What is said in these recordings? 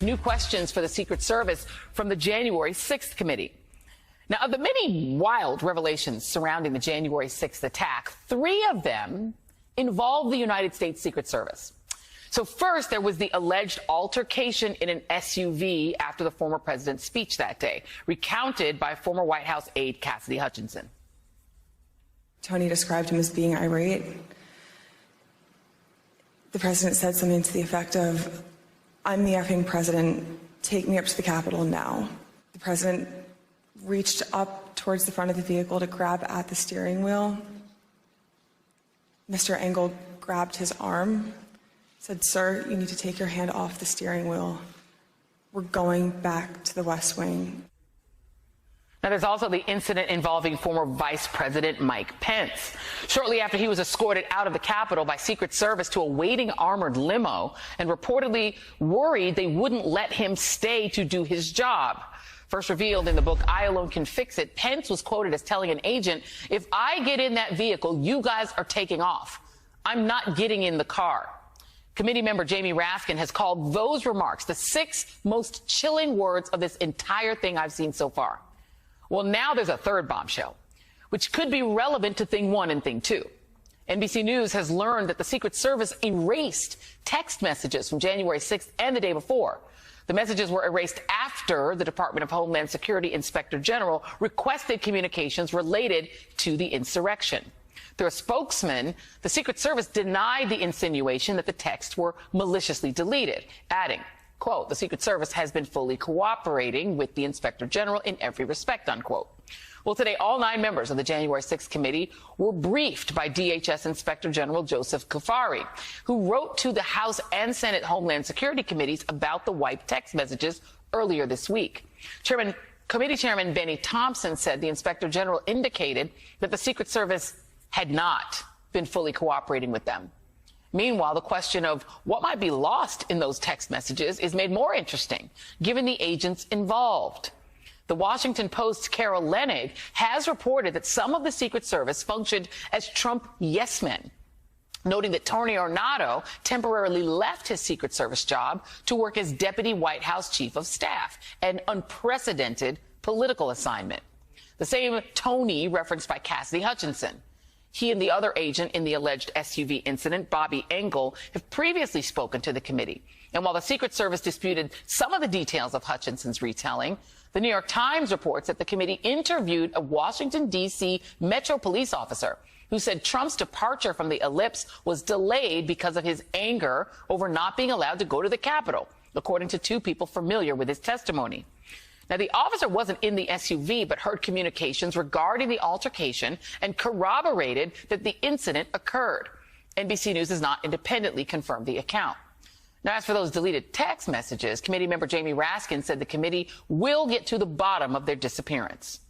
New questions for the Secret Service from the January 6th committee. Now, of the many wild revelations surrounding the January 6th attack, 3 of them involve the United States Secret Service. So first, there was the alleged altercation in an SUV after the former president's speech that day, recounted by former White House aide Cassidy Hutchinson. Tony described him as being irate. The president said something to the effect of, "I'm the effing president, take me up to the Capitol now." The president reached up towards the front of the vehicle to grab at the steering wheel. Mr. Engel grabbed his arm, said, "Sir, you need to take your hand off the steering wheel. We're going back to the West Wing." Now, there's also the incident involving former Vice President Mike Pence. Shortly after he was escorted out of the Capitol by Secret Service to a waiting armored limo and reportedly worried they wouldn't let him stay to do his job. First revealed in the book I Alone Can Fix It, Pence was quoted as telling an agent, "If I get in that vehicle, you guys are taking off. I'm not getting in the car." Committee member Jamie Raskin has called those remarks the 6 most chilling words of this entire thing I've seen so far. Well, now there's a third bombshell, which could be relevant to Thing 1 and Thing 2. NBC News has learned that the Secret Service erased text messages from January 6th and the day before. The messages were erased after the Department of Homeland Security Inspector General requested communications related to the insurrection. Through a spokesman, the Secret Service denied the insinuation that the texts were maliciously deleted, adding, quote, "The Secret Service has been fully cooperating with the Inspector General in every respect," unquote. Well, today, all 9 members of the January 6th committee were briefed by DHS Inspector General Joseph Kafari, who wrote to the House and Senate Homeland Security committees about the wiped text messages earlier this week. Committee Chairman Benny Thompson said the Inspector General indicated that the Secret Service had not been fully cooperating with them. Meanwhile, the question of what might be lost in those text messages is made more interesting, given the agents involved. The Washington Post's Carol Leonnig has reported that some of the Secret Service functioned as Trump yes-men, noting that Tony Ornato temporarily left his Secret Service job to work as Deputy White House Chief of Staff, an unprecedented political assignment. The same Tony referenced by Cassidy Hutchinson. He and the other agent in the alleged SUV incident, Bobby Engel, have previously spoken to the committee. And while the Secret Service disputed some of the details of Hutchinson's retelling, the New York Times reports that the committee interviewed a Washington, D.C. Metro police officer who said Trump's departure from the Ellipse was delayed because of his anger over not being allowed to go to the Capitol, according to 2 people familiar with his testimony. Now, the officer wasn't in the SUV, but heard communications regarding the altercation and corroborated that the incident occurred. NBC News has not independently confirmed the account. Now, as for those deleted text messages, committee member Jamie Raskin said the committee will get to the bottom of their disappearance.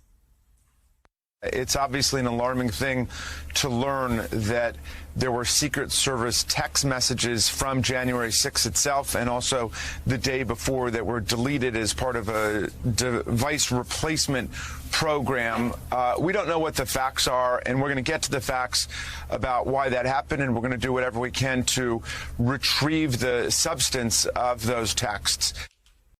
It's obviously an alarming thing to learn that there were Secret Service text messages from January 6th itself and also the day before that were deleted as part of a device replacement program. We don't know what the facts are, and we're going to get to the facts about why that happened, and we're going to do whatever we can to retrieve the substance of those texts.